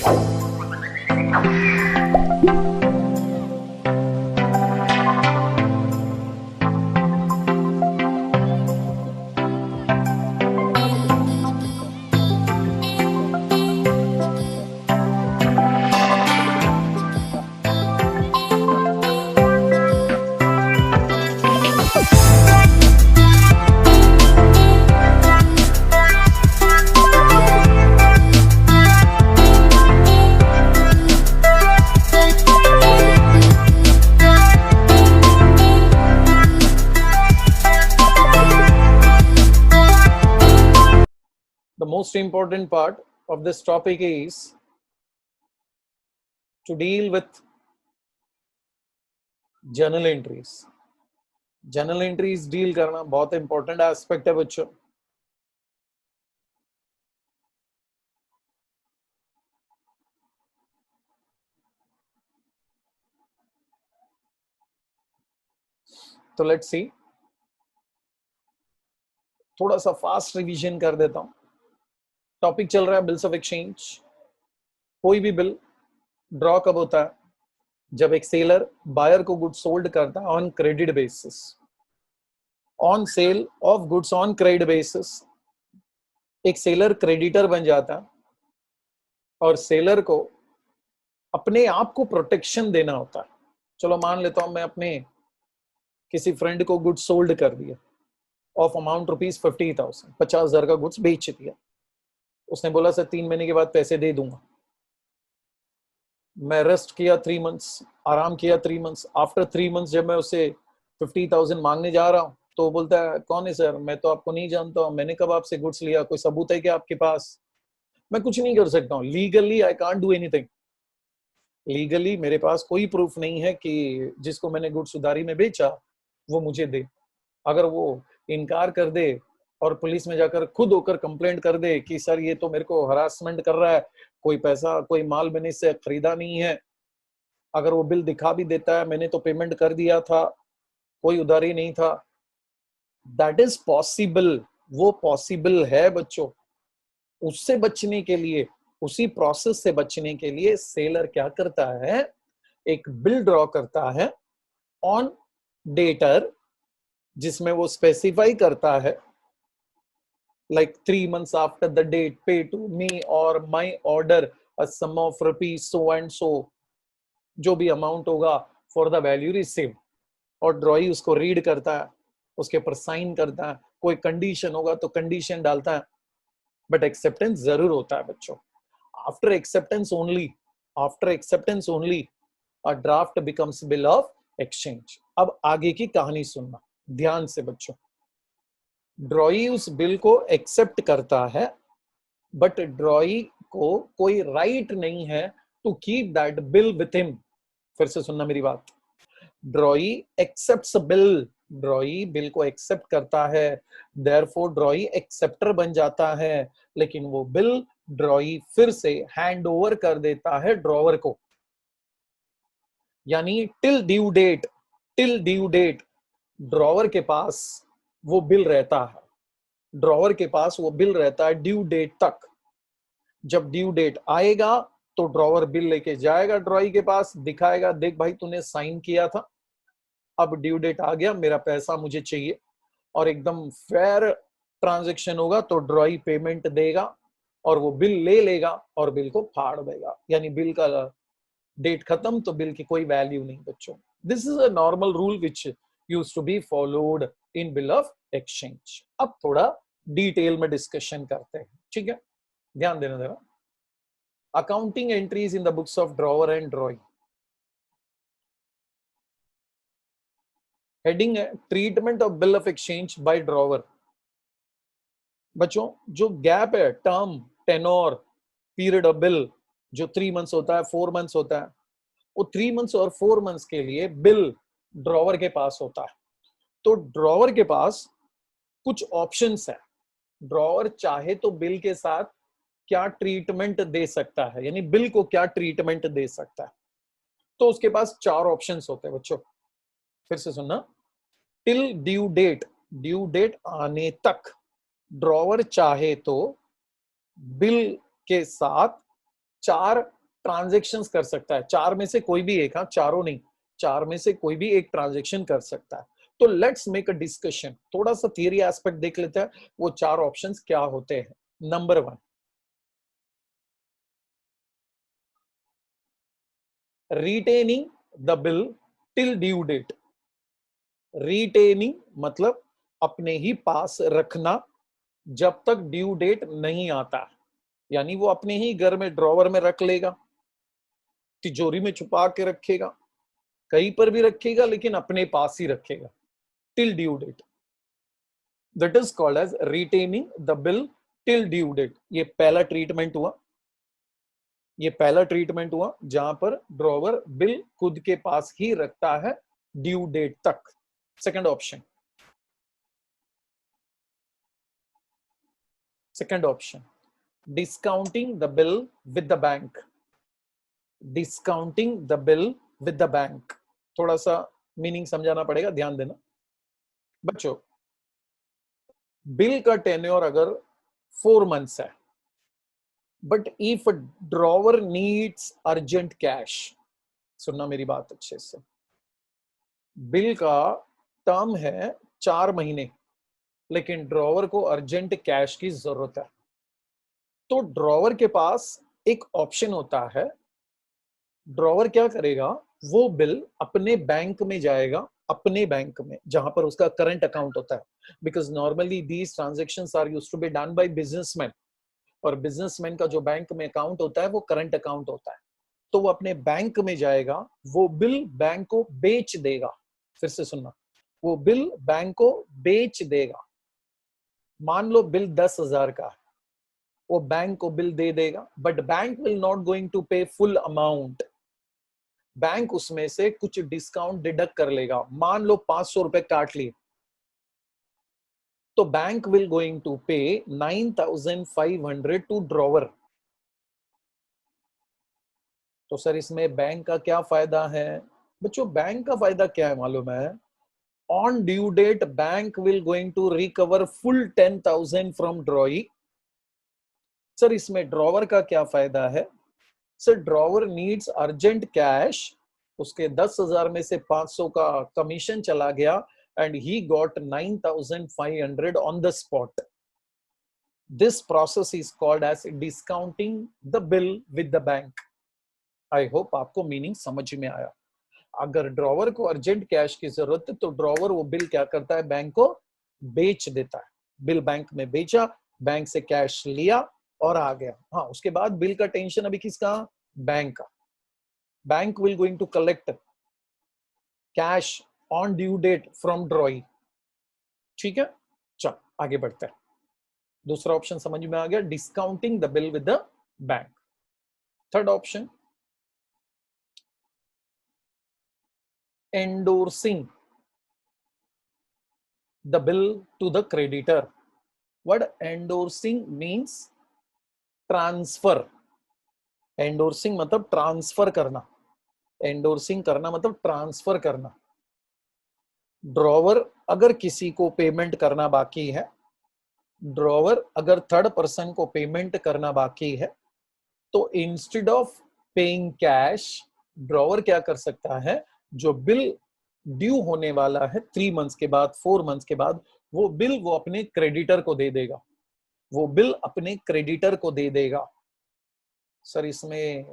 The most important part of this topic is to deal with journal entries. Journal entries deal करना बहुत important aspect है बच्चों. तो let's see. थोड़ा सा फास्ट रिवीजन कर देता हूं. टॉपिक चल रहा है बिल्स ऑफ एक्सचेंज. कोई भी बिल ड्रॉ कब होता है? जब एक सेलर बायर को गुड्स सोल्ड करता है on credit basis. On sale of goods on credit basis एक सेलर क्रेडिटर बन जाता है और सेलर को अपने आप को प्रोटेक्शन देना होता है. चलो मान लेता हूं मैं अपने किसी फ्रेंड को गुड्स सोल्ड कर दिया ऑफ अमाउंट ₹50,000. 50,000 का गुड्स बेच दिया. उसने बोला सर 3 महीने के बाद पैसे दे दूंगा. मैं रेस्ट किया 3 मंथ्स, आराम किया 3 मंथ्स. आफ्टर 3 मंथ्स जब मैं उसे 50,000 मांगने जा रहा हूँ तो बोलता है कौन है सर, मैं तो आपको नहीं जानता हूँ, मैंने कब आपसे गुड्स लिया, कोई सबूत है क्या आपके पास? मैं कुछ नहीं कर सकता हूँ. Legally I can't do anything. Legally मेरे पास कोई प्रूफ नहीं है कि जिसको मैंने गुड्स उधारी में बेचा वो मुझे दे. अगर वो इनकार कर दे और पुलिस में जाकर खुद होकर कंप्लेंट कर दे कि सर ये तो मेरे को हरासमेंट कर रहा है, कोई पैसा कोई माल मैंने इससे खरीदा नहीं है, अगर वो बिल दिखा भी देता है मैंने तो पेमेंट कर दिया था, कोई उधारी नहीं था, दैट इज पॉसिबल. वो पॉसिबल है बच्चों. उससे बचने के लिए, उसी प्रोसेस से बचने के लिए सेलर क्या करता है, एक बिल ड्रॉ करता है ऑन डेटर जिसमें वो स्पेसिफाई करता है like 3 months after the date pay to me or my order a sum of rupees so and so, जो भी अमाउंट होगा for the value received. और ड्रॉई उसको रीड करता है, उसके ऊपर साइन करता है. कोई कंडीशन होगा तो कंडीशन डालता है, बट एक्सेप्टेंस जरूर होता है बच्चों. After acceptance only a draft becomes bill of exchange. अब आगे की कहानी सुनना ध्यान से बच्चों. ड्रॉई उस बिल को एक्सेप्ट करता है, बट ड्रॉई को कोई राइट नहीं है to keep that bill with him. फिर से सुनना मेरी बात. Drawee accepts bill. Drawee bill को एक्सेप्ट करता है, देयरफॉर ड्रॉई एक्सेप्टर बन जाता है, लेकिन वो बिल ड्रॉई फिर से हैंड ओवर कर देता है ड्रॉवर को. यानी टिल ड्यू डेट ड्रॉवर के पास वो बिल रहता है. ड्रॉवर के पास वो बिल रहता है ड्यू डेट तक. जब ड्यू डेट आएगा तो ड्रॉवर बिल लेके जाएगा ड्रॉई के पास, दिखाएगा देख भाई तूने साइन किया था, अब ड्यू डेट आ गया, मेरा पैसा मुझे चाहिए. और एकदम फेयर ट्रांजैक्शन होगा तो ड्रॉई पेमेंट देगा और वो बिल ले लेगा और बिल को फाड़ देगा. यानी बिल का डेट खत्म तो बिल की कोई वैल्यू नहीं बच्चों. This is a normal rule which used to be followed in bill of exchange. अब थोड़ा डिटेल में डिस्कशन करते हैं, ठीक है? ध्यान देना जरा. Accounting entries in the books of drawer and drawing. Heading है treatment of bill of exchange by drawer. बच्चों जो गैप है, term, tenor, period of bill, जो 3 मंथ्स होता है, 4 मंथ्स होता है, वो 3 मंथ्स और 4 मंथ्स के लिए बिल ड्रॉवर के पास होता है. तो ड्रॉवर के पास कुछ ऑप्शंस है. ड्रॉवर चाहे तो बिल के साथ क्या ट्रीटमेंट दे सकता है, यानी बिल को क्या ट्रीटमेंट दे सकता है. तो उसके पास 4 ऑप्शंस होते हैं बच्चों. फिर से सुनना. टिल ड्यू डेट आने तक ड्रॉवर चाहे तो बिल के साथ 4 ट्रांजेक्शंस कर सकता है, 4 में से कोई भी एक, हाँ चारों नहीं, 4 में से कोई भी एक ट्रांजेक्शन कर सकता है। तो लेट्स मेक अ डिस्कशन, थोड़ा सा थियरी एस्पेक्ट देख लेते हैं, वो 4 ऑप्शंस क्या होते हैं। Number 1, retaining the bill till due date. Retaining मतलब अपने ही पास रखना जब तक ड्यू डेट नहीं आता, यानी वो अपने ही घर में ड्रॉवर में रख लेगा, तिजोरी में छुपा के रखेगा, कहीं पर भी रखेगा लेकिन अपने पास ही रखेगा till due date. That is called as retaining the bill till due date. ये पहला ट्रीटमेंट हुआ, ये पहला ट्रीटमेंट हुआ जहां पर ड्रॉवर बिल खुद के पास ही रखता है ड्यू डेट तक। Second option, second option, discounting the bill with the bank. Discounting the bill with the bank, थोड़ा सा मीनिंग समझाना पड़ेगा, ध्यान देना बच्चों। बिल का टेन्योर अगर 4 मंथ्स है, but if drawer needs urgent cash, सुनना मेरी बात अच्छे से, बिल का टर्म है 4 महीने, लेकिन ड्रॉवर को अर्जेंट कैश की जरूरत है, तो ड्रॉवर के पास एक ऑप्शन होता है। ड्रॉवर क्या करेगा, वो बिल अपने बैंक में जाएगा, अपने बैंक में जहां पर उसका करंट अकाउंट होता है, because normally these transactions are used to be done by businessman, और बिजनेसमैन का जो बैंक में अकाउंट होता है वो करंट अकाउंट होता है। तो वो अपने बैंक में जाएगा, वो बिल बैंक को बेच देगा। फिर से सुनना, वो बिल बैंक को बेच देगा। मान लो बिल 10,000 का है, वो बैंक को बिल दे देगा, but bank will not going to pay full amount. Bank उसमें से कुछ डिस्काउंट डिडक्ट कर लेगा, मान लो 500 रुपए काट लिए, तो बैंक विल गोइंग टू पे 9,500 टू ड्रॉवर। तो सर इसमें बैंक का क्या फायदा है? बच्चों बैंक का फायदा क्या है मालूम है? On due date bank will going to recover full 10,000 from drawee. Sir इसमें ड्रॉवर का क्या फायदा है? Sir drawer needs urgent cash, उसके 10,000 में से 500 का कमीशन चला गया and he got 9,500 on the spot. This process is called as discounting the bill with the bank. I hope आपको मीनिंग समझ में आया। अगर ड्रॉवर को अर्जेंट कैश की जरूरत है तो ड्रॉवर वो बिल क्या करता है, बैंक को बेच देता है। बिल बैंक में बेचा, बैंक से कैश लिया और आ गया। हाँ, उसके बाद बिल का टेंशन अभी किसका? बैंक का। Bank will going to collect cash on due date from drawee. ठीक है, चल आगे बढ़ते हैं। दूसरा ऑप्शन समझ में आ गया, discounting the bill with the bank. Third option, endorsing the bill to the creditor. What endorsing means? Transfer. Endorsing मतलब ट्रांसफर करना, एंडोर्सिंग करना मतलब ट्रांसफर करना। ड्रॉवर अगर किसी को पेमेंट करना बाकी है, ड्रॉवर अगर थर्ड पर्सन को पेमेंट करना बाकी है, तो instead of paying cash, drawer क्या कर सकता है, जो बिल ड्यू होने वाला है 3 मंथ्स के बाद, 4 मंथ्स के बाद, वो बिल वो अपने क्रेडिटर को दे देगा, वो बिल अपने क्रेडिटर को दे देगा। सर इसमें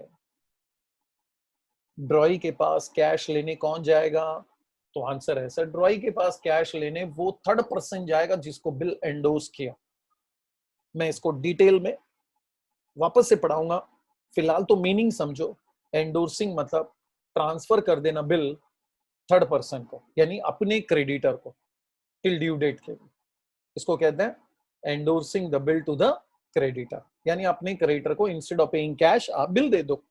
ड्रॉई के पास कैश लेने कौन जाएगा? तो आंसर है सर, ड्रॉई के पास कैश लेने वो थर्ड पर्सन जाएगा जिसको बिल एंडोर्स किया। मैं इसको डिटेल में वापस से पढ़ाऊंगा, फिलहाल तो मीनिंग समझो। एंडोर्सिंग मतलब ट्रांसफर कर देना बिल थर्ड पर्सन को, यानी अपने क्रेडिटर को टिल ड्यू डेट के लिए। इसको कहते हैं endorsing the bill to the creditor, यानी अपने क्रेडिटर को इंस्टेड ऑफ पेइंग कैश आप बिल दे दो।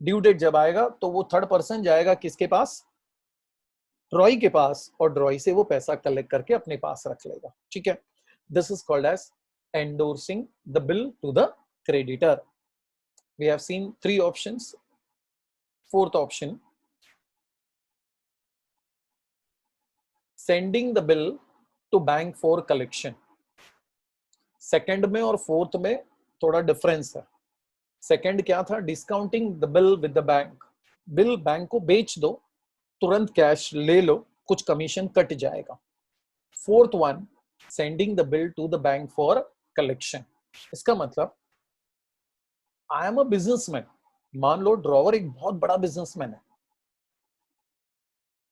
ड्यू डेट जब आएगा तो वो थर्ड पर्सन जाएगा किसके पास? ड्रॉई के पास, और ड्रॉई से वो पैसा कलेक्ट करके अपने पास रख लेगा। ठीक है, this is called as endorsing the bill to the creditor. We have seen 3 options. Fourth option, sending the bill to bank for collection. Second में और फोर्थ में थोड़ा डिफरेंस है। सेकंड क्या था, discounting the bill with the bank, bill bank को बेच दो, तुरंत कैश ले लो, कुछ कमीशन कट जाएगा। Fourth one, sending the bill to the bank for collection. इसका मतलब आई एम अ बिजनेसमैन, मान लो ड्रॉवर एक बहुत बड़ा बिजनेसमैन है,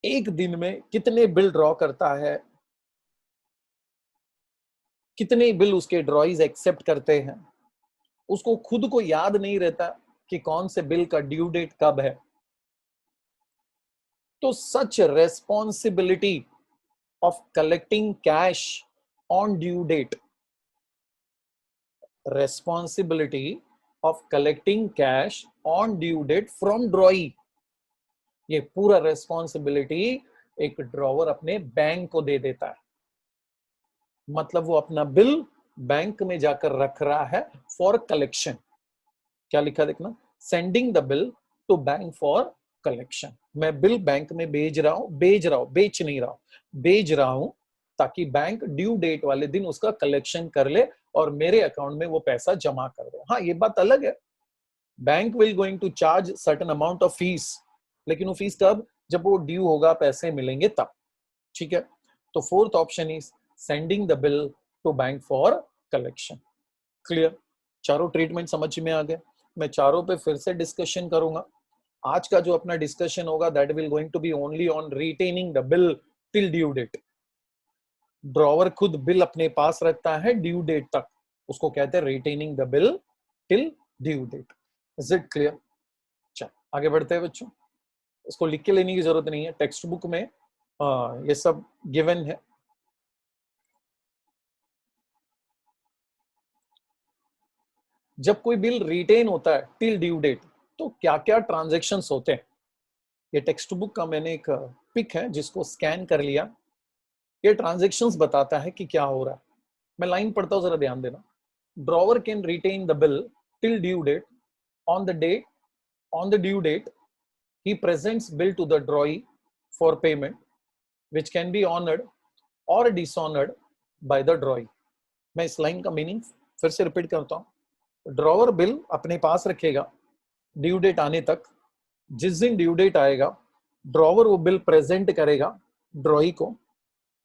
एक दिन में कितने बिल ड्रॉ करता है, कितने बिल उसके ड्रॉइज एक्सेप्ट करते हैं, उसको खुद को याद नहीं रहता कि कौन से बिल का ड्यू डेट कब है। तो such responsibility of collecting cash on due date, responsibility of collecting cash on due date from drawee, ये पूरा रेस्पॉन्सिबिलिटी एक ड्रॉवर अपने बैंक को दे देता है। मतलब वो अपना बिल बैंक में जाकर रख रहा है फॉर कलेक्शन। क्या लिखा देखना, sending the bill to bank for collection. मैं बिल बैंक में भेज रहा हूं, बेच नहीं रहा हूं, भेज रहा हूं ताकि बैंक ड्यू डेट वाले दिन उसका कलेक्शन कर ले और मेरे अकाउंट में वो पैसा जमा कर दे। हाँ, ये बात अलग है, bank will going to charge certain amount of fees, लेकिन वो फीस कब, जब वो ड्यू होगा, पैसे मिलेंगे तब। ठीक है, तो fourth option is sending the bill to bank for collection. Clear, चारों ट्रीटमेंट समझ में आ गए। मैं चारों पे फिर से डिस्कशन करूंगा। आज का जो अपना डिस्कशन होगा that will going to be only on retaining the bill till due date. Drawer खुद बिल अपने पास रखता है ड्यू डेट तक, उसको कहते हैं retaining the bill till due date. Is it clear? चल आगे बढ़ते हैं बच्चों, इसको लिख के लेने की जरूरत नहीं है, टेक्स्ट बुक में ये सब गिवन है। जब कोई बिल रिटेन होता है टिल ड्यू डेट तो क्या क्या ट्रांजेक्शन्स होते हैं, ये टेक्स्ट बुक का मैंने एक पिक है जिसको स्कैन कर लिया, ये ट्रांजेक्शन्स बताता है कि क्या हो रहा है। मैं लाइन पढ़ता हूं, जरा ध्यान देना। Drawer can retain the bill till due date, on the date, on the due date he presents bill to the drawee for payment which can be honored or dishonored by the drawee। मैं इस line का meaning फिर से repeat करता हूं। Drawer bill अपने पास रखेगा due date आने तक, जिस दिन ड्यू डेट आएगा ड्रॉवर वो बिल प्रेजेंट करेगा ड्रॉई को।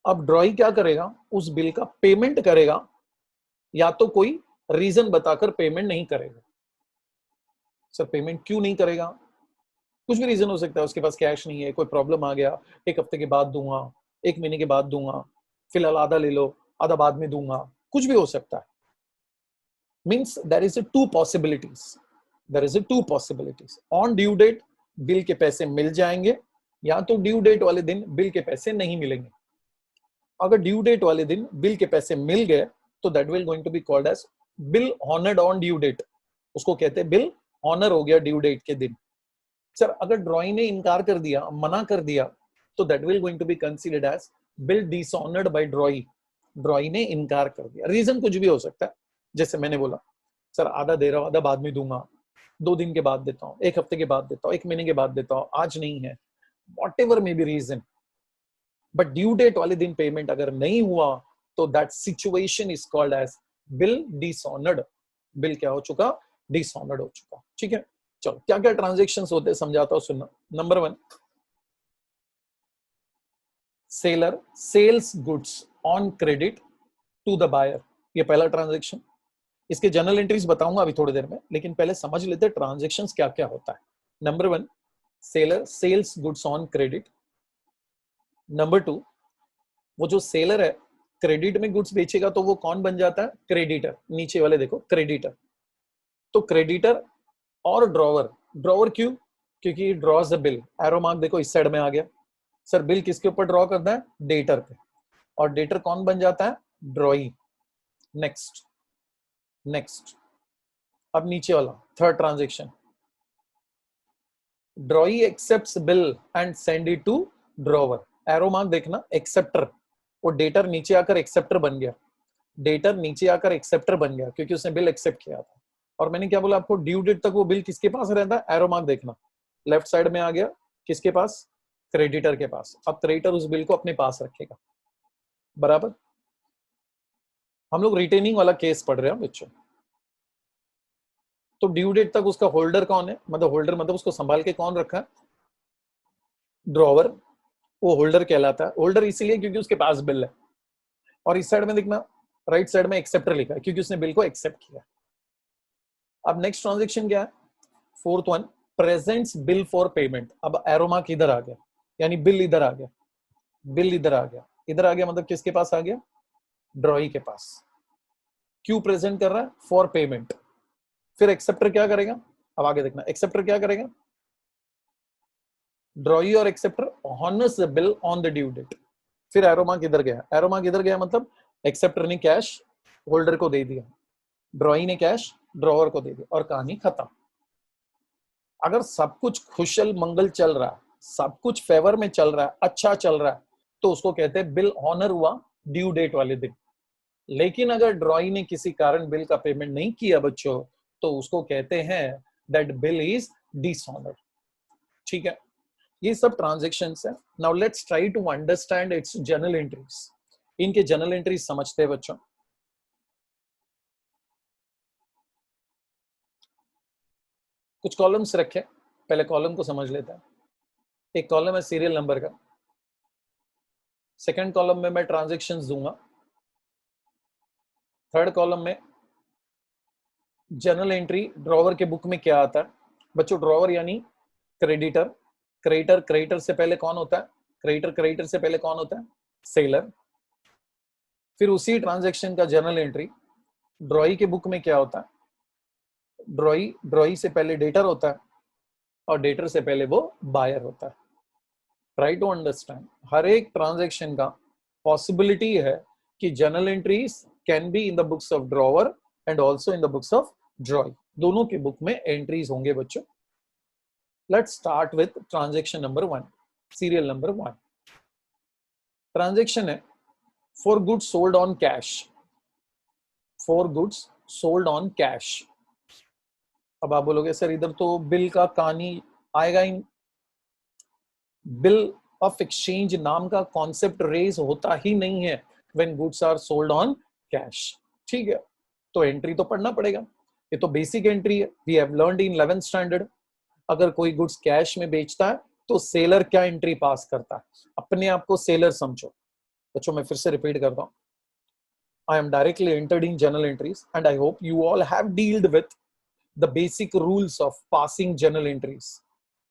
अब ड्रॉई क्या करेगा, उस बिल का पेमेंट करेगा, या तो कोई रीजन बताकर पेमेंट नहीं करेगा। सर पेमेंट क्यों नहीं करेगा, कुछ भी रीजन हो सकता है, उसके पास कैश नहीं है, कोई प्रॉब्लम आ गया, एक हफ्ते के बाद दूंगा, एक महीने के बाद दूंगा, फिलहाल आधा ले लो, आधा बाद में दूंगा, कुछ भी हो सकता है। Means there is two possibilities, on due date bill के पैसे मिल जाएंगे, या तो ड्यू डेट वाले दिन बिल के पैसे नहीं मिलेंगे। अगर ड्यू डेट वाले दिन बिल के पैसे मिल गए तो that will going to be called as bill honoured on due date, उसको कहते हैं बिल ऑनर हो गया ड्यू डेट के दिन। सर अगर ड्रॉई ने इनकार कर दिया, मना कर दिया, तो that will going to be considered as bill dishonoured by drawee. Drawee ने इनकार कर दिया, रीजन कुछ भी हो सकता है, जैसे मैंने बोला सर आधा दे रहा हूं, आधा बाद में दूंगा, 2 दिन के बाद देता हूं, 1 हफ्ते के बाद देता हूं, 1 महीने के बाद देता हूं, आज नहीं है, whatever may be reason, but due date वाले दिन पेमेंट अगर नहीं हुआ तो that situation is called as bill dishonoured. Bill क्या हो चुका, डिसऑनर्ड हो चुका। ठीक है, चलो क्या क्या ट्रांजेक्शन्स होते हैं समझाता हूं, सुनना। Number 1, seller sells goods on credit to the buyer, ये पहला ट्रांजेक्शन। इसके जर्नल एंट्रीज बताऊंगा अभी थोड़ी देर में, लेकिन पहले समझ लेते हैं ट्रांजेक्शन्स क्या क्या होता है। Number 1, seller sells goods on credit. Number 2, वो जो सेलर है क्रेडिट में गुड्स बेचेगा तो वो कौन बन जाता है, क्रेडिटर। नीचे वाले देखो क्रेडिटर, तो क्रेडिटर और ड्रॉवर। ड्रॉवर क्यों, क्योंकि drawers the bill, arrow mark देखो इस साइड में आ गया। सर बिल किसके ऊपर ड्रॉ करना है, डेटर पे, और डेटर कौन बन जाता है, ड्रॉई। नेक्स्ट नेक्स्ट, अब नीचे वाला third transaction, drawee accepts bill and send it to drawer. Arrow mark देखना, एक्सेप्टर, वो डेटर नीचे आकर एक्सेप्टर बन गया, डेटर नीचे आकर एक्सेप्टर बन गया क्योंकि उसने बिल एक्सेप्ट किया था। और मैंने क्या बोला आपको, ड्यू डेट तक वो बिल किसके पास रहता है, एरो मार्क देखना, लेफ्ट साइड में आ गया, किसके पास, क्रेडिटर के पास। अब क्रेडिटर उस बिल को अपने पास रखेगा, बराबर। हम लोग रिटेनिंग वाला केस पढ़ रहे हैं बच्चों। तो ड्यू डेट तक उसका होल्डर कौन है, मतलब होल्डर मतलब उसको संभाल के कौन रखा है, ड्रॉवर, वो होल्डर कहलाता है। होल्डर इसीलिए क्योंकि उसके पास बिल है। और इस साइड में देखना, राइट साइड में एक्सेप्टर लिखा है क्योंकि उसने बिल को एक्सेप्ट किया। अब नेक्स्ट ट्रांजेक्शन क्या है, fourth one, presents bill for payment. अब एरो मार्क इधर आ गया, यानी बिल इधर आ गया, बिल इधर आ गया, इधर आ गया मतलब किसके पास आ गया, ड्रॉई के पास। क्यों प्रेजेंट कर रहा है, फॉर पेमेंट। फिर एक्सेप्टर क्या करेगा, अब आगे देखना, एक्सेप्टर क्या करेगा, ड्रॉई और acceptor honours the bill on the due date. फिर एरो मार्क इधर गया, एरो मार्क इधर गया मतलब एक्सेप्टर ने कैश होल्डर को दे दिया, ड्रॉई ने कैश ड्रॉवर को दे दिया, और कहानी खत्म। अगर सब कुछ खुशल मंगल चल रहा है, सब कुछ फेवर में चल रहा है, अच्छा चल रहा है, तो उसको कहते हैं बिल ऑनर हुआ ड्यू डेट वाले दिन। लेकिन अगर ड्रॉई ने किसी कारण बिल का पेमेंट नहीं किया बच्चों, तो उसको कहते हैं दैट बिल इज डिसऑनर्ड। ठीक है, ये सब ट्रांजेक्शन्स है। Now let's try to understand its journal entries. इनके जर्नल एंट्रीज समझते हैं बच्चों। कुछ कॉलम्स रखे, पहले कॉलम को समझ लेते हैं। एक कॉलम है सीरियल नंबर का, सेकंड कॉलम में मैं ट्रांजेक्शन्स दूंगा, थर्ड कॉलम में जर्नल एंट्री, ड्रॉवर के बुक में क्या आता है बच्चों, ड्रॉवर यानी क्रेडिटर, क्रेडिटर, क्रेडिटर से पहले कौन होता है, क्रेडिटर, क्रेडिटर से पहले कौन होता है, सेलर। फिर उसी ट्रांजैक्शन का जर्नल एंट्री, ड्रॉई के बुक में क्या होता है, ड्रॉई, ड्रॉई से पहले डेटर होता है, और डेटर से पहले वो बायर होता है। ट्राई टू अंडरस्टैंड, हर एक ट्रांजैक्शन का पॉसिबिलिटी है कि journal entries can be in the books of drawer and also in the books of drawee, दोनों के बुक में एंट्रीज होंगे बच्चों। Let's start with transaction number 1, serial number 1। Transaction है for goods sold on cash, for goods sold on cash. अब आप बोलोगे sir इधर तो बिल का कहानी आएगा ही, बिल ऑफ एक्सचेंज नाम का कॉन्सेप्ट रेज होता ही नहीं है when goods are sold on cash. ठीक है, तो एंट्री तो पढ़ना पड़ेगा, ये तो बेसिक एंट्री है, we have learned in 11th standard. अगर कोई गुड्स कैश में बेचता है तो सेलर क्या एंट्री पास करता है, अपने आप को सेलर समझो बच्चों। मैं फिर से रिपीट करता हूं, I am directly entered in journal entries and I hope you all have dealt with the basic rules of passing journal entries.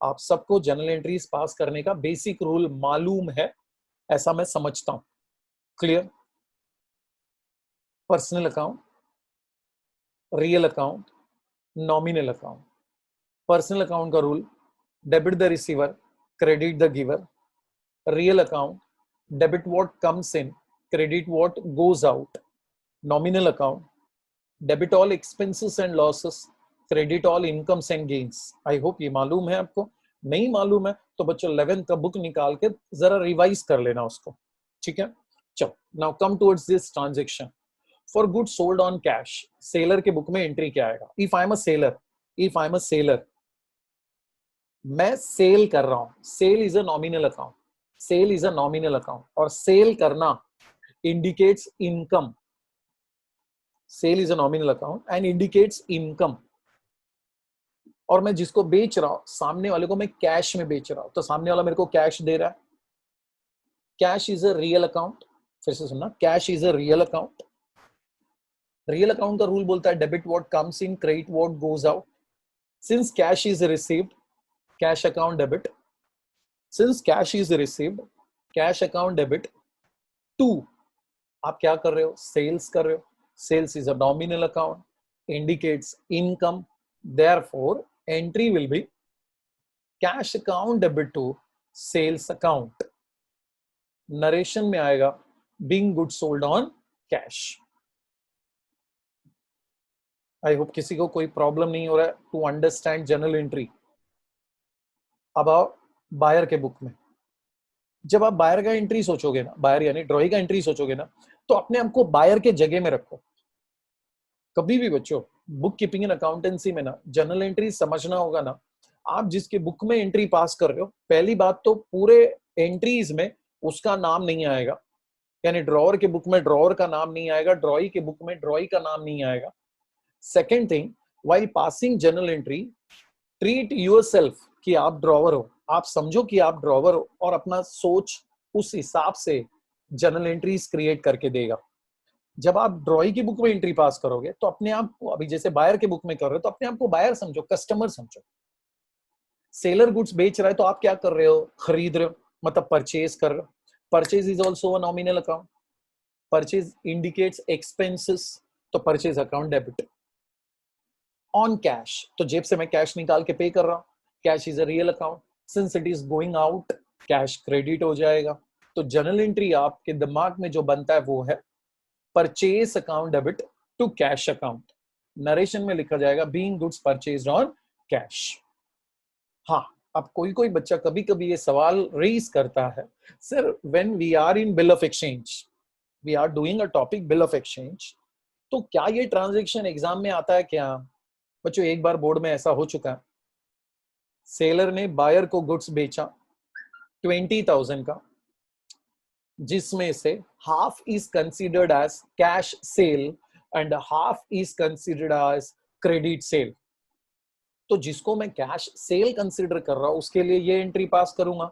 आप सबको जर्नल एंट्रीज पास करने का बेसिक रूल मालूम है, ऐसा मैं समझता हूं। Clear? Personal account, real account, nominal account. Personal account का rule, debit the receiver, credit the giver. Real account, debit what comes in, credit what goes out. Nominal account, debit all expenses and losses, credit all incomes and gains. I hope ये मालूम है आपको। नहीं मालूम है तो बच्चों 11th का बुक निकाल के जरा रिवाइज कर लेना उसको। ठीक है, चलो now come towards this transaction for goods sold on cash. Seller के बुक में एंट्री क्या आएगा, if I am a seller, if I am a seller, मैं सेल कर रहा हूं, sale is a nominal account, sale is a nominal account, और sell करना indicates income. Sale is a nominal account and indicates income. और मैं जिसको बेच रहा हूं, सामने वाले को मैं कैश में बेच रहा हूं, तो सामने वाला मेरे को कैश दे रहा है। Cash is a real account, फिर से सुनना, cash is a real account. Real account का रूल बोलता है debit what comes in, credit what goes out. Since cash is received, cash account debit. Since cash is received, cash account debit. To, आप क्या कर रहे हो, sales कर रहे हो। Sales is a nominal account, indicates income, therefore entry will be cash account debit to sales account. Narration में आएगा being goods sold on cash. I hope किसी को कोई प्रॉब्लम नहीं हो रहा है टू अंडरस्टैंड जर्नल एंट्री। अब आओ बायर के बुक में। जब आप बायर का एंट्री सोचोगे ना, बायर यानी ड्रॉई का एंट्री सोचोगे ना, तो अपने आप को बायर के जगह में रखो। कभी भी बच्चों बुक कीपिंग एंड अकाउंटेंसी में ना जर्नल एंट्री समझना होगा ना, आप जिसके बुक में एंट्री पास कर रहे हो, पहली बात तो पूरे एंट्रीज में उसका नाम नहीं आएगा, यानी ड्रॉवर के बुक में ड्रॉवर का नाम नहीं आएगा, ड्रॉई के बुक में ड्रॉई का नाम नहीं आएगा। Second thing, while passing journal entry, treat yourself कि आप ड्रॉवर हो, आप समझो कि आप ड्रॉवर हो और अपना सोच उस हिसाब से जर्नल एंट्रीज क्रिएट करके देगा। जब आप ड्रॉई की बुक में एंट्री पास करोगे तो अपने आप को, अभी जैसे बायर के बुक में कर रहे हो तो अपने आप को बायर समझो, कस्टमर समझो। सेलर गुड्स बेच रहा है तो आप क्या कर रहे हो, खरीद रहे हो, मतलब परचेज कर रहे हो। Purchase is also a nominal account, purchase indicates expenses, तो purchase account debit. On cash, तो जेब से मैं कैश निकाल के पे कर रहा हूं, cash is a real account, since it is going out cash credit हो जाएगा। तो जर्नल एंट्री आपके दिमाग में जो बनता है वो है purchase account debit to cash account. Narration में लिखा जाएगा being goods purchased on cash. हाँ, अब कोई कोई बच्चा कभी कभी ये सवाल रेज करता है, sir when we are in bill of exchange, we are doing a topic bill of exchange, तो क्या ये ट्रांजैक्शन एग्जाम में आता है क्या? बच्चों एक बार बोर्ड में ऐसा हो चुका है, सेलर ने बायर को गुड्स बेचा 20,000 का, जिसमें से half is considered as cash sale and half is considered as credit sale. तो जिसको मैं कैश सेल कंसीडर कर रहा हूं उसके लिए ये एंट्री पास करूंगा,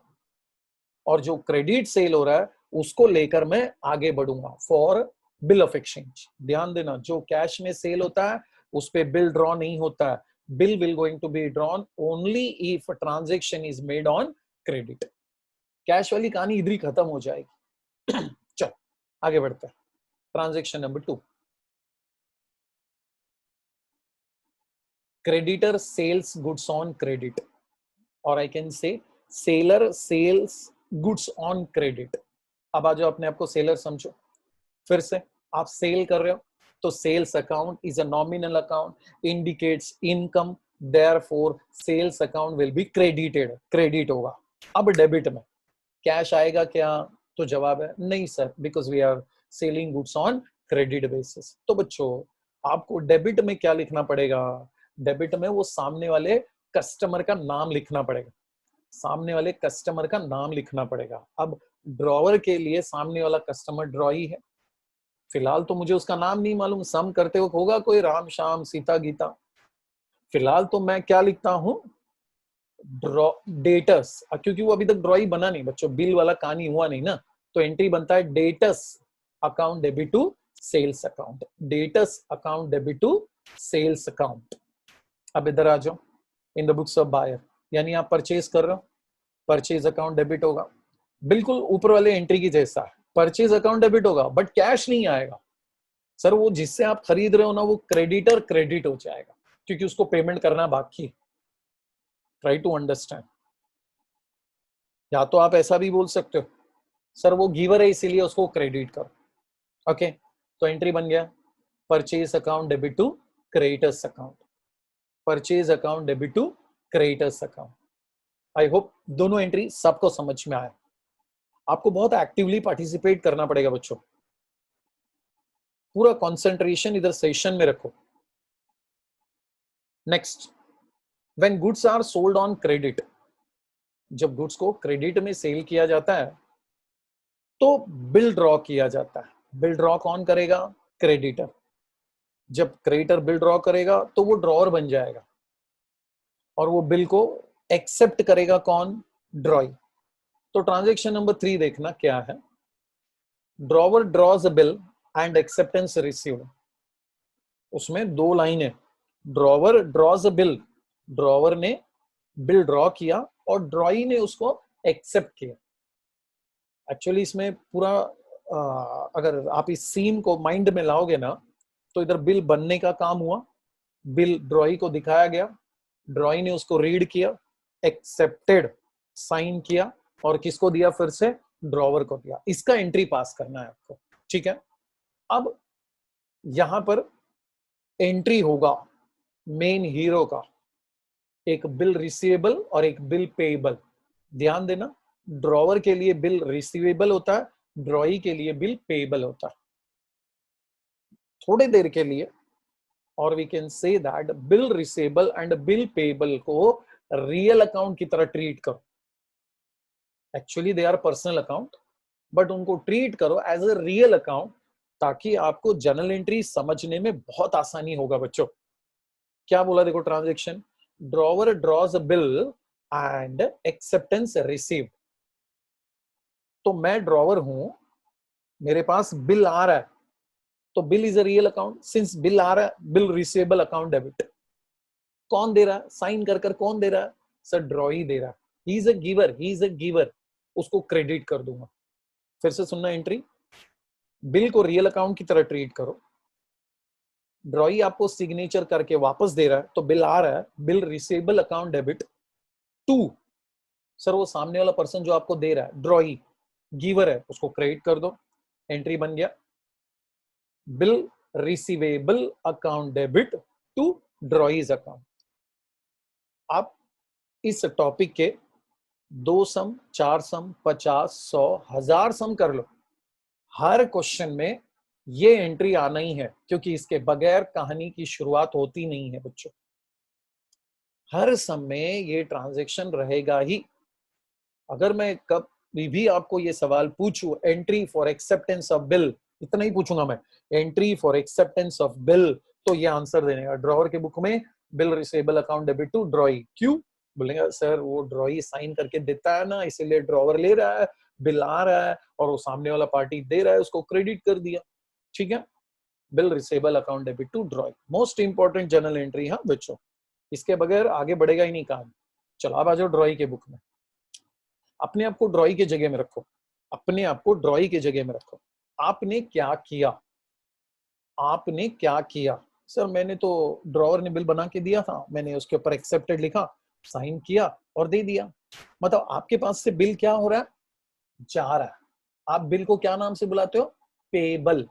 और जो क्रेडिट सेल हो रहा है उसको लेकर मैं आगे बढ़ूंगा फॉर बिल ऑफ एक्सचेंज। ध्यान देना, जो कैश में सेल होता है उस पे बिल ड्रॉ नहीं होता है, bill will going to be drawn only if transaction is made on credit. Cash वाली कहानी इधर ही खत्म हो जाएगी। चल आगे बढ़ते हैं। Transaction number 2, creditor sells goods on credit, और I can say seller sells goods on credit. अब आज अपने आप को सेलर समझो, फिर से आप सेल कर रहे हो तो sales account is a nominal account, indicates income, therefore sales account will be credited, credit होगा। अब डेबिट में कैश आएगा क्या? तो जवाब है नहीं sir, because we are selling goods on credit basis. तो बच्चों आपको डेबिट में क्या लिखना पड़ेगा? डेबिट में वो सामने वाले कस्टमर का नाम लिखना पड़ेगा, सामने वाले कस्टमर का नाम लिखना पड़ेगा। अब ड्रॉवर के लिए सामने वाला कस्टमर ड्रॉई है, फिलहाल तो मुझे उसका नाम नहीं मालूम, सम करते हो होगा कोई राम श्याम सीता गीता। फिलहाल तो मैं क्या लिखता हूं, ड्रॉ डेटस, क्योंकि वो अभी तक ड्रॉई बना नहीं बच्चों, बिल वाला कहानी हुआ नहीं ना, तो एंट्री बनता है debtors account debit to sales account, debtors account debit to sales account. अब इधर आ जाओ, in the books of buyer, यानी आप परचेज कर रहे हो, परचेज अकाउंट डेबिट होगा, बिल्कुल ऊपर वाले एंट्री की जैसा है, परचेज अकाउंट डेबिट होगा बट कैश नहीं आएगा। सर वो जिससे आप खरीद रहे हो ना वो क्रेडिटर क्रेडिट हो जाएगा क्योंकि उसको पेमेंट करना बाकी। Try to understand. या तो आप ऐसा भी बोल सकते हो, सर वो गिवर है इसीलिए उसको क्रेडिट करो। ओके, तो एंट्री बन गया purchase account debit to creditors account, purchase account debit to creditors account. I hope दोनों एंट्री सबको समझ में आया। आपको बहुत एक्टिवली पार्टिसिपेट करना पड़ेगा बच्चों, पूरा कंसंट्रेशन इधर सेशन में रखो। Next, when goods are sold on credit, जब गुड्स को क्रेडिट में सेल किया जाता है तो बिल ड्रॉ किया जाता है। बिल ड्रॉ कौन करेगा? क्रेडिटर। जब क्रेडिटर बिल ड्रॉ करेगा तो वो ड्रॉअर बन जाएगा और वो बिल को एक्सेप्ट करेगा कौन? ड्रॉई। तो ट्रांजैक्शन नंबर 3 देखना क्या है, drawer draws a bill and acceptance received. उसमें दो लाइन है, drawer draws a bill, drawer ने बिल ड्रॉ किया और ड्रॉई ने उसको एक्सेप्ट किया। एक्चुअली इसमें पूरा अगर आप इस सीन को माइंड में लाओगे ना तो इधर बिल बनने का काम हुआ, बिल ड्रॉई को दिखाया गया, ड्रॉई ने उसको रीड किया, एक्सेप्टेड, साइन किया और किसको दिया? फिर से ड्रॉवर को दिया। इसका एंट्री पास करना है आपको, ठीक है। अब यहां पर एंट्री होगा मेन हीरो का, एक बिल रिसीवेबल और एक बिल पेएबल। ध्यान देना, ड्रॉवर के लिए बिल रिसीवेबल होता है, ड्रॉई के लिए बिल पेएबल होता है। थोड़ी देर के लिए, और we can say that bill receivable and bill payable को रियल अकाउंट की तरह ट्रीट करो। Actually they are personal account but उनको ट्रीट करो एज अ रियल अकाउंट, ताकि आपको जर्नल एंट्री समझने में बहुत आसानी होगा बच्चों। क्या बोला देखो transaction, drawer draws a bill and acceptance received. तो मैं ड्रॉवर हूं, मेरे पास बिल आ रहा है, तो bill is a real account, since bill आ रहा है, बिल रिसीवेबल अकाउंट डेबिट। कौन दे रहा है, साइन कर कर कौन दे रहा है, सर ड्रॉई दे रहा है, he is a giver, he is a giver, उसको क्रेडिट कर दूंगा। फिर से सुनना एंट्री, बिल को रियल अकाउंट की तरह ट्रीट करो, ड्रॉई आपको सिग्नेचर करके वापस दे रहा है, तो बिल आ रहा है, bill receivable account debit to, sir वो सामने वाला पर्सन जो आपको दे रहा है, ड्रॉई गिवर है, उसको क्रेडिट कर दो, एंट्री बन गया, bill receivable account debit to drawee's account. आप इस टॉपिक के 2 सम, 4 सम, 50, 100, 1000 सम कर लो, हर क्वेश्चन में ये एंट्री आना ही है, क्योंकि इसके बगैर कहानी की शुरुआत होती नहीं है बच्चों। हर सम में ये ट्रांजैक्शन रहेगा ही। अगर मैं कभी भी आपको ये सवाल पूछूं, entry for acceptance of bill, इतना ही पूछूंगा मैं, entry for acceptance of bill, तो ये आंसर देने का, ड्रॉवर के बुक में bill receivable account debit to drawee, क्यों बोलेगा, सर वो ड्रॉई साइन करके देता है ना, इसीलिए ड्रॉवर ले रहा है, बिल आ रहा है और वो सामने वाला पार्टी दे रहा है, उसको क्रेडिट कर दिया, ठीक है, bill receivable account debit to drawee, most important journal entry. हाँ बच्चों, इसके बगैर आगे बढ़ेगा ही नहीं काम। चलो अब आ जाओ ड्रॉई के बुक में, अपने आप को ड्रॉई की जगह में रखो, अपने आप को ड्रॉई की जगह में रखो, आपने क्या किया, आपने क्या किया, सर मैंने तो, ड्रॉवर ने बिल बना के दिया था, मैंने उसके ऊपर एक्सेप्टेड लिखा, साइन किया और दे दिया, मतलब आपके पास से बिल क्या हो रहा है, जा रहा है। आप बिल को क्या नाम से बुलाते हो, payable,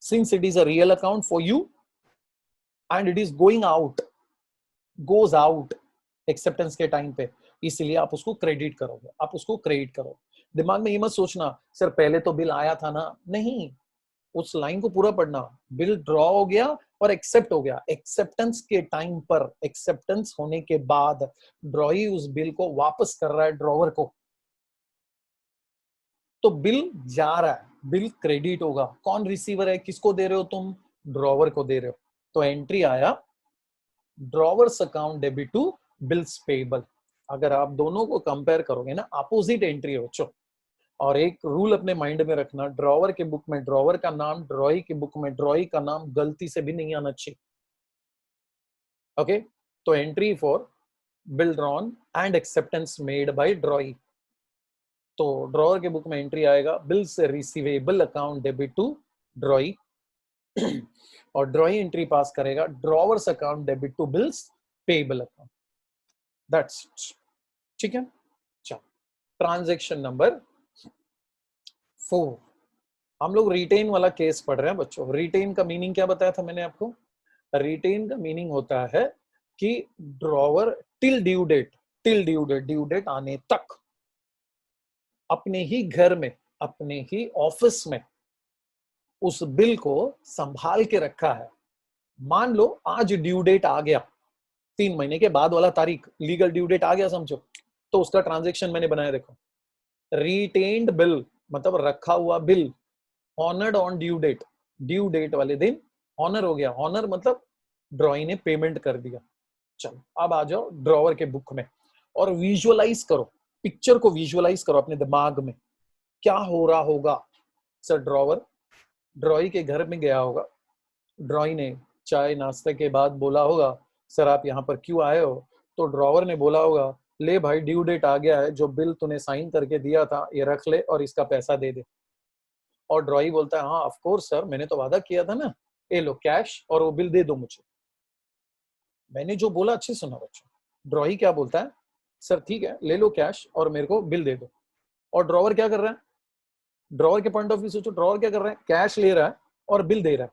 since it is a real account for you and it is going out, goes out acceptance के टाइम पे, इसलिए आप उसको क्रेडिट करोगे, आप उसको क्रेडिट करो। दिमाग में ये मत सोचना सर पहले तो बिल आया था ना, नहीं, उस लाइन को पूरा पढ़ना, बिल ड्रॉ हो गया और एक्सेप्ट हो गया, एक्सेप्टेंस के टाइम पर, एक्सेप्टेंस होने के बाद ड्रॉई उस बिल को वापस कर रहा है ड्रॉवर को, तो बिल जा रहा है, बिल क्रेडिट होगा, कौन रिसीवर है, किसको दे रहे हो तुम, ड्रॉवर को दे रहे हो, तो एंट्री आया drawers account debit to bills payable. अगर आप दोनों को कंपेयर करोगे ना, अपोजिट एंट्री है बच्चों। और एक रूल अपने माइंड में रखना, ड्रॉवर के बुक में ड्रॉवर का नाम, ड्रॉई के बुक में ड्रॉई का नाम गलती से भी नहीं आना चाहिए, ओके। तो entry for bill drawn and acceptance made by drawee, तो ड्रॉवर के बुक में एंट्री आएगा bills receivable account debit to drawee और ड्रॉई एंट्री पास करेगा drawers account debit to bills payable account, that's, ठीक है। चलो ट्रांजैक्शन नंबर 4, हम लोग रिटेन वाला केस पढ़ रहे हैं बच्चों। रिटेन का मीनिंग क्या बताया था मैंने आपको, रिटेन का मीनिंग होता है कि drawer till due date, till due date, due date आने तक अपने ही घर में, अपने ही ऑफिस में उस बिल को संभाल के रखा है। मान लो आज ड्यू डेट आ गया, 3 महीने के बाद वाला तारीख, लीगल ड्यू डेट आ गया समझो, तो उसका ट्रांजैक्शन मैंने बनाया देखो, रिटेन्ड बिल मतलब रखा हुआ bill, honoured on due date, due date वाले दिन ऑनर हो गया, ऑनर मतलब ड्रॉई ने पेमेंट कर दिया। चलो अब आ जाओ ड्रॉवर के बुक में और विजुअलाइज करो, पिक्चर को विजुअलाइज करो अपने दिमाग में, क्या हो रहा होगा। सर ड्रॉवर ड्रॉई के घर में गया होगा, ड्रॉई ने चाय नाश्ते के बाद बोला होगा सर आप यहाँ पर क्यों आए हो, तो ड्रॉवर ने बोला होगा ले भाई ड्यू डेट आ गया है, जो बिल तूने साइन करके दिया था ये रख ले और इसका पैसा दे दे। और ड्रॉई बोलता है हाँ ऑफ कोर्स सर, मैंने तो वादा किया था ना, ये लो कैश और वो बिल दे दो मुझे। मैंने जो बोला अच्छे सुना बच्चों, ड्रॉई क्या बोलता है, सर ठीक है ले लो कैश और मेरे को बिल दे दो। और ड्रॉवर क्या कर रहा है, ड्रॉवर के पॉइंट ऑफ व्यू सोचो, ड्रॉवर क्या कर रहा है, कैश ले रहा है और बिल दे रहा है।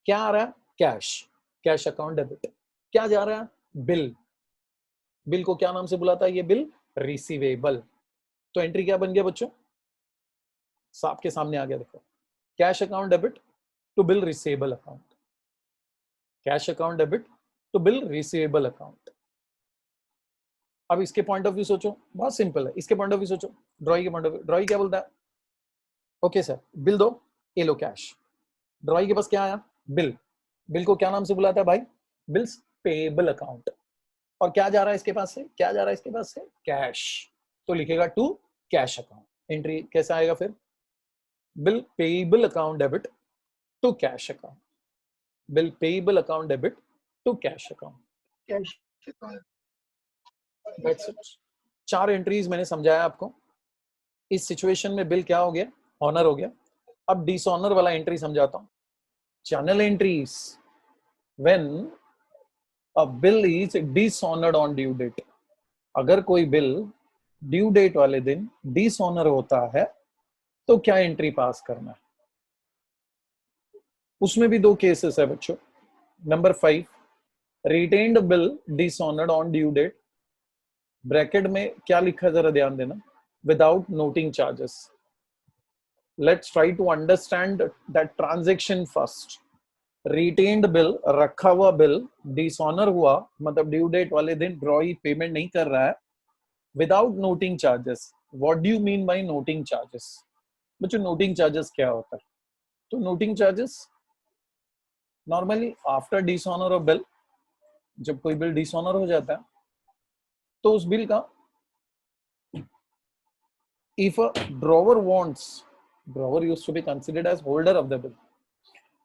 क्या आ रहा है, कैश, कैश अकाउंट डेबिट, क्या जा रहा है, बिल, बिल को क्या नाम से बुलाता है ये बिल, रिसीवेबल। तो एंट्री क्या बन गया बच्चों, आपके सामने आ गया देखो, cash account debit to bill receivable account, cash account debit to bill receivable account. अब इसके पॉइंट ऑफ व्यू सोचो, बहुत सिंपल है, इसके पॉइंट ऑफ व्यू सोचो, ड्रॉई के पॉइंट ऑफ व्यू, ड्रॉई क्या बोलता है, ओके सर बिल दो, ये लो कैश। ड्रॉई के पास क्या आया, बिल, बिल को क्या नाम से बुलाता है भाई, बिल्स पेएबल अकाउंट, और क्या जा रहा है इसके पास से, क्या जा रहा है इसके पास से, कैश, तो लिखेगा टू कैश अकाउंट। एंट्री कैसा आएगा फिर, bill payable account debit to cash account, bill payable account debit to cash account, cash account. That's it. 4 entries मैंने समझाया आपको। इस सिचुएशन में बिल क्या हो गया, ऑनर हो गया। अब डिसऑनर वाला एंट्री समझाता हूं। Journal entries when a bill is dishonoured on due date, अगर कोई बिल ड्यू डेट वाले दिन डिसऑनर होता है तो क्या एंट्री पास करना है। उसमें भी 2 केसेस है बच्चों। Number 5, retained bill dishonoured on due date, bracket में क्या लिखा है जरा ध्यान देना, without noting charges. Let's try to understand that transaction first. Retained bill, रखा हुआ बिल डिसऑनर हुआ, मतलब ड्यू डेट वाले दिन ड्रॉई पेमेंट नहीं कर रहा है, without noting charges. What do you mean by noting charges? बच्चों नोटिंग चार्जेस क्या होता है? तो noting charges normally after dishonour of bill, जब कोई बिल डिसऑनर हो जाता है तो उस बिल का, if a drawer wants, drawer used to be considered as holder of the bill,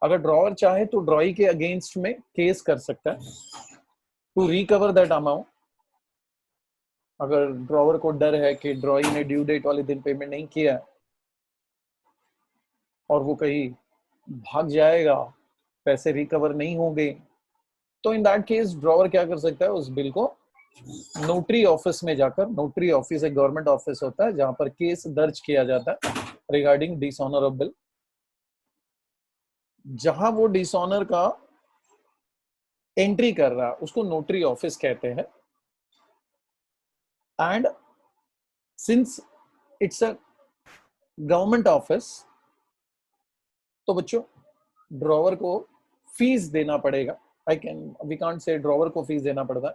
अगर ड्रॉवर चाहे तो ड्रॉई के अगेंस्ट में केस कर सकता है टू रिकवर दैट अमाउंट। अगर ड्रॉवर को डर है कि ड्रॉई ने ड्यू डेट वाले दिन पेमेंट नहीं किया और वो कहीं भाग जाएगा, पैसे रिकवर नहीं होंगे, तो इन दैट केस ड्रॉवर क्या कर सकता है, उस बिल को नोटरी ऑफिस में जाकर, नोटरी ऑफिस एक गवर्नमेंट ऑफिस होता है जहां पर केस दर्ज किया जाता है रिगार्डिंग डिसऑनर ऑफ बिल। जहां वो डिसऑनर का एंट्री कर रहा है उसको नोटरी ऑफिस कहते हैं। And since it's a government office, तो बच्चों ड्रॉवर को फीस देना पड़ेगा। वी कांट से ड्रॉवर को फीस देना पड़ता है,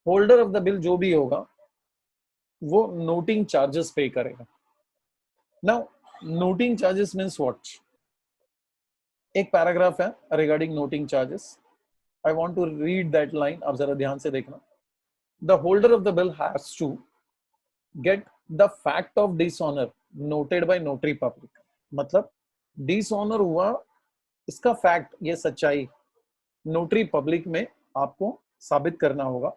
होल्डर ऑफ द बिल जो भी होगा वो नोटिंग चार्जेस पे करेगा। Now noting charges means what? एक पैराग्राफ है regarding noting charges, I want to read that line, आप जरा ध्यान से देखना। The holder of the bill has to get the fact of dishonour noted by notary public, मतलब dishonour हुआ इसका फैक्ट, ये सच्चाई नोटरी पब्लिक में आपको साबित करना होगा।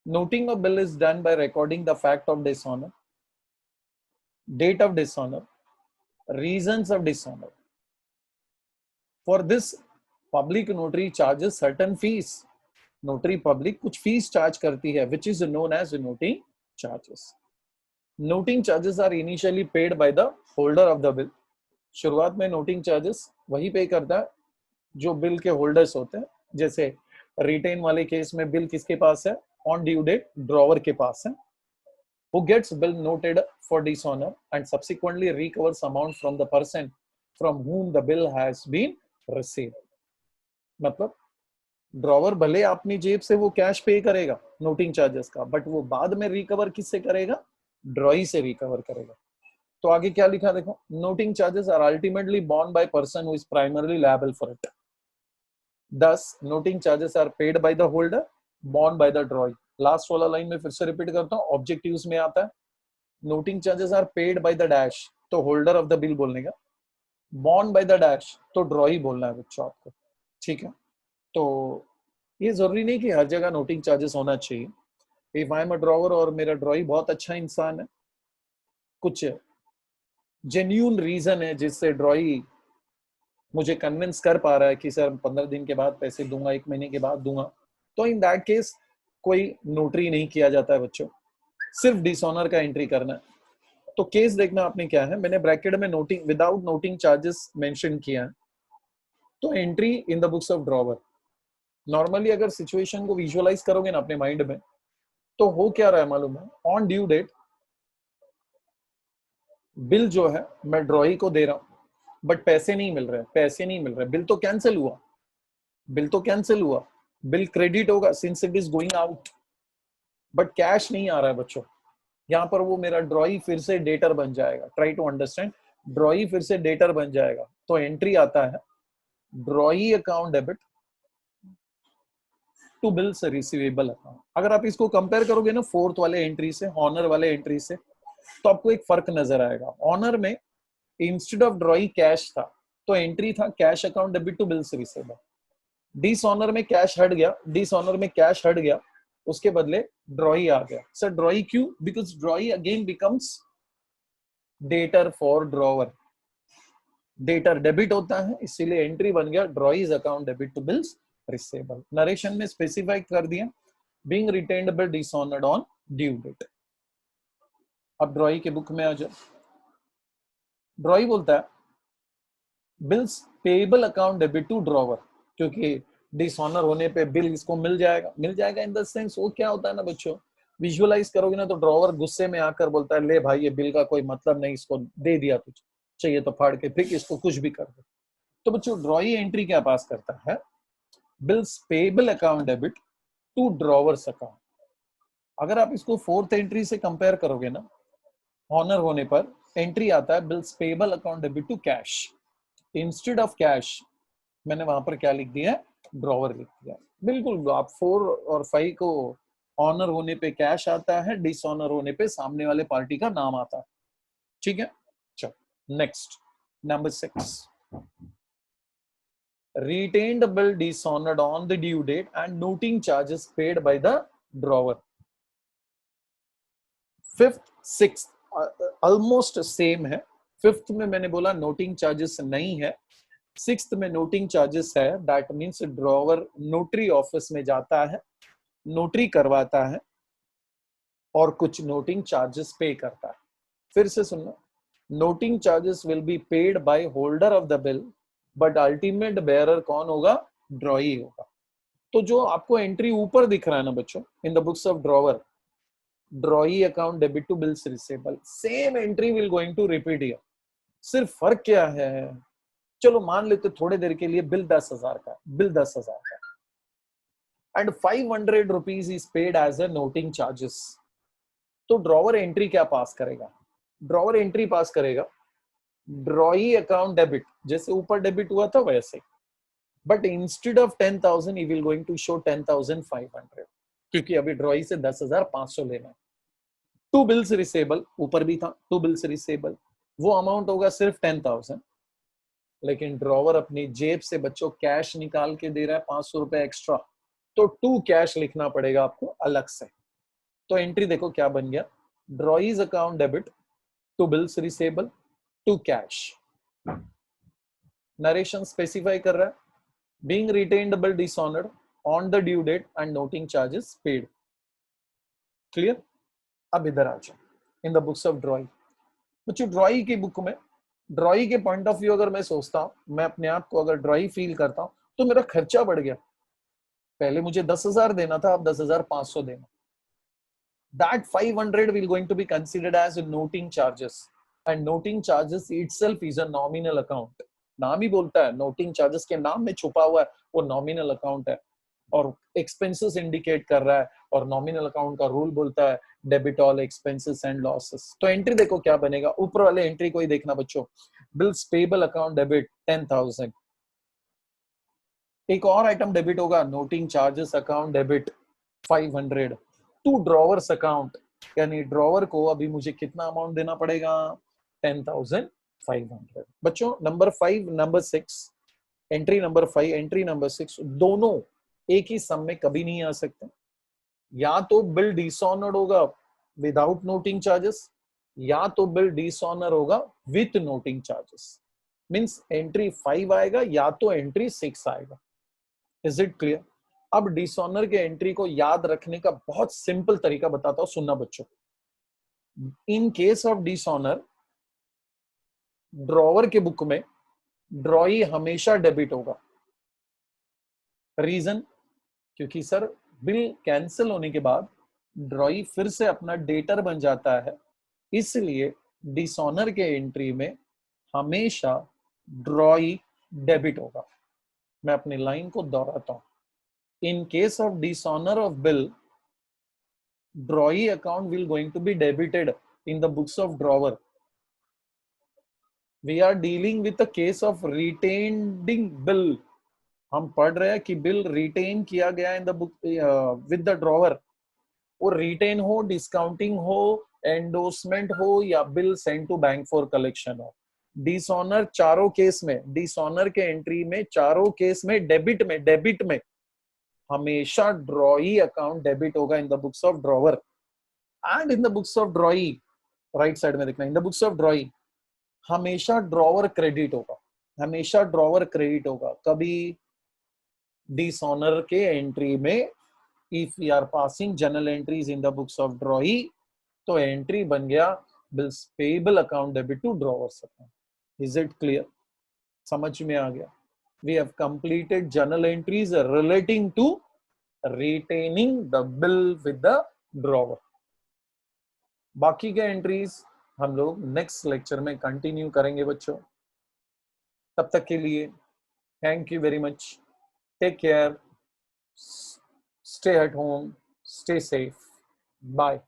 Noting of bill is done by recording the fact of dishonour, date of dishonour, reasons of dishonour. For this public notary charges certain fees, notary public कुछ फीस चार्ज करती है which is known as noting charges. Noting charges are initially paid by the holder of the bill, शुरुआत में noting charges वही पे करता है जो बिल के होल्डर्स होते हैं। जैसे रिटेन वाले केस में बिल किसके पास है, ऑन ड्यू डेट ड्रॉवर के पास है, who gets bill noted for dishonor and subsequently recovers amount from the person from whom the bill has been received। मतलब ड्रॉवर भले अपनी जेब से वो कैश पे करेगा नोटिंग चार्जेस का, बट वो बाद में रिकवर किससे करेगा, ड्रॉई से रिकवर करेगा। तो आगे क्या लिखा देखो, noting charges are ultimately borne by person who is primarily liable for it, thus noting charges are paid by the holder borne by the drawee। Last वाला लाइन में फिर से रिपीट करता हूं, ऑब्जेक्टिव्स में आता है noting charges are paid by the dash, तो होल्डर ऑफ द बिल बोलने का, borne by the dash तो ड्रॉई बोलना है बच्चों आपको, ठीक है। तो ये जरूरी नहीं कि हर जगह नोटिंग चार्जेस होना चाहिए। If I am a drawer और मेरा ड्रॉई बहुत अच्छा इंसान है, कुछ जेन्यून रीजन है जिससे ड्रॉई मुझे कन्विंस कर पा रहा है कि सर 15 दिन के बाद पैसे दूंगा, 1 महीने के बाद दूंगा, तो इन दैट केस कोई नोटरी नहीं किया जाता है बच्चों, सिर्फ डिसऑनर का एंट्री करना है। तो केस देखना आपने क्या है, मैंने ब्रैकेट में noting without noting charges mention किया है, तो entry in the books of drawer. Normally अगर सिचुएशन को विजुअलाइज करोगे ना अपने माइंड में, तो हो क्या रहा है मालूम है, ऑन ड्यू डेट बिल जो है मैं ड्रॉई को दे रहा हूं, बट पैसे नहीं मिल रहे, पैसे नहीं मिल रहे, बिल तो कैंसिल हुआ, बिल तो कैंसिल हुआ, बिल क्रेडिट होगा since it is going out, but cash नहीं आ रहा है बच्चों। यहाँ पर वो मेरा ड्रॉई फिर से डेटर बन जाएगा, ट्राई टू अंडरस्टैंड, ड्रॉई फिर से डेटर बन जाएगा, तो एंट्री आता है drawee account debit to bills receivable account. अगर आप इसको कंपेयर करोगे ना फोर्थ वाले एंट्री से, ऑनर वाले एंट्री से, तो आपको एक फर्क नजर आएगा। ऑनर में इंस्टेड ऑफ ड्रॉई कैश था, तो एंट्री था cash account debit to bills receivable. Dishonour में कैश हट गया, डिसऑनर में कैश हट गया, उसके बदले ड्रॉई आ गया। सर ड्रॉई क्यों? Because drawee again becomes debtor for drawer. Debtor debit होता है, इसीलिए एंट्री बन गया drawee's account debit to bills receivable. Narration में स्पेसिफाई कर दिया being retained by dishonoured on due date. अब ड्रॉई के बुक में आ जाओ। ड्रॉई बोलता है bills payable account debit to drawer, क्योंकि डिसऑनर होने पे बिल इसको मिल जाएगा इन द सेंस वो क्या होता है ना बच्चों, विजुअलाइज करोगे ना तो ड्रॉवर गुस्से में आकर बोलता है ले भाई ये बिल का कोई मतलब नहीं, इसको दे दिया तुझे, चाहिए तो फाड़ के फेंक, इसको कुछ भी कर दे। तो बच्चों ड्रॉई एंट्री क्या पास करता है? Bills payable account debit to drawers account. अगर आप इसको फोर्थ एंट्री से कंपेयर करोगे ना, ऑनर होने पर एंट्री आता है bills payable account debit to cash. Instead of cash मैंने वहां पर क्या लिख दिया है? ड्रॉवर लिख दिया। बिल्कुल आप 4 और 5 को ऑनर होने पे कैश आता है, डिसऑनर होने पे सामने वाले पार्टी का नाम आता है। ठीक है, चलो next number 6, retained bill dishonored on the due date and noting charges paid by the drawer। Fifth six almost same है। फिफ्थ में मैंने बोला नोटिंग चार्जेस नहीं है, सिक्स्थ में नोटिंग चार्जेस है। That means drawer notary office में जाता है, नोटरी करवाता है और कुछ नोटिंग चार्जेस पे करता है। फिर से सुनना, noting charges will be paid by holder of the bill but ultimate bearer कौन होगा? ड्रॉई होगा। तो जो आपको एंट्री ऊपर दिख रहा है ना बच्चों in the books of drawer, drawee account debit to bills receivable, same entry will going to repeat here. सिर्फ फर्क क्या है? चलो मान लेते थोड़ी देर के लिए बिल 10,000 का, बिल 10,000 का and 500 rupees is paid as a noting charges. तो ड्रॉवर एंट्री क्या पास करेगा? ड्रॉवर एंट्री पास करेगा ड्रॉई अकाउंट डेबिट, जैसे ऊपर डेबिट हुआ था वैसे, बट इंस्टेड ऑफ 10,000 ही विल गोइंग टू शो 10,500, क्योंकि अभी ड्रॉई से 10,500 लेना है। टू बिल्स रिसेबल ऊपर भी था, टू बिल्स रिसेबल वो अमाउंट होगा सिर्फ 10,000, लेकिन ड्रॉवर अपनी जेब से बच्चों कैश निकाल के दे रहा है 500 रुपए एक्स्ट्रा, तो टू कैश लिखना पड़ेगा आपको अलग से। तो एंट्री देखो क्या बन गया, drawee's account debit to bills receivable to cash. Narration specify कर रहा है being retained bill dishonoured on the due date and noting charges paid. Clear? अब इधर आ जाओ in the books of drawee. बच्चों ड्रॉई की बुक में, ड्रॉई के पॉइंट ऑफ व्यू अगर मैं सोचता हूं, मैं अपने आप को अगर ड्रॉई फील करता हूं, तो मेरा खर्चा बढ़ गया। पहले मुझे 10,000 देना था, अब 10,500 देना। That 500 will going to be considered as noting charges, and noting charges itself is a nominal account। नाम ही बोलता है, नोटिंग चार्जेस के नाम में छुपा हुआ है वो नॉमिनल अकाउंट है और एक्सपेंसेस इंडिकेट कर रहा है, और नॉमिनल अकाउंट का रूल बोलता है debit all expenses and losses. तो एंट्री देखो क्या बनेगा, ऊपर वाले एंट्री को ही देखना बच्चों, बिल्स पेएबल अकाउंट डेबिट 10,000। एक और आइटम डेबिट होगा, noting charges account debit 500 to drawers account, यानी ड्रॉवर को अभी मुझे कितना अमाउंट देना पड़ेगा? 10,500। बच्चों number 5 number 6, entry number 5 entry number 6 दोनों एक ही सम में कभी नहीं आ सकते। या तो बिल डिसऑनर्ड होगा विदाउट नोटिंग चार्जेस, या तो बिल डिसऑनर होगा with noting charges. Means entry 5 आएगा या तो एंट्री 6 आएगा। Is it clear? अब डिसऑनर के एंट्री को याद रखने का बहुत सिंपल तरीका बताता हूं, सुनना बच्चों। In case of dishonour, drawer के बुक में ड्रॉई हमेशा डेबिट होगा। रीजन, क्योंकि सर बिल कैंसिल होने के बाद ड्रॉई फिर से अपना डेटर बन जाता है, इसलिए डिसऑनर के एंट्री में हमेशा ड्रॉई डेबिट होगा। मैं अपनी लाइन को दोहराता हूं, in case of dishonor of bill, drawee account will going to be debited in the books of drawer। We are dealing with a case of retaining bill, हम पढ़ रहे हैं कि बिल रिटेन किया गया in the book with the drawer, वो retain हो, discounting हो, एंडोर्समेंट हो या bill send to bank for collection हो। डिसऑनर चारों केस में, डिसऑनर के एंट्री में चारों केस में डेबिट में हमेशा ड्रॉई अकाउंट डेबिट होगा इन the books of drawer and in the books of ड्रॉई। Right side में देखना, इन द बुक्स ऑफ ड्रॉई हमेशा ड्रॉवर क्रेडिट होगा, हमेशा ड्रॉवर क्रेडिट होगा। कभी डिसऑनर के एंट्री में if we are passing general entries in the books of drawee तो एंट्री बन गया bills payable account debit to drawers account. Is it clear? समझ में आ गया? We have completed general entries relating to retaining the bill with the drawer। बाकी के entries हम लोग नेक्स्ट लेक्चर में कंटिन्यू करेंगे बच्चों। तब तक के लिए thank you very much, take care, stay at home, stay safe, bye.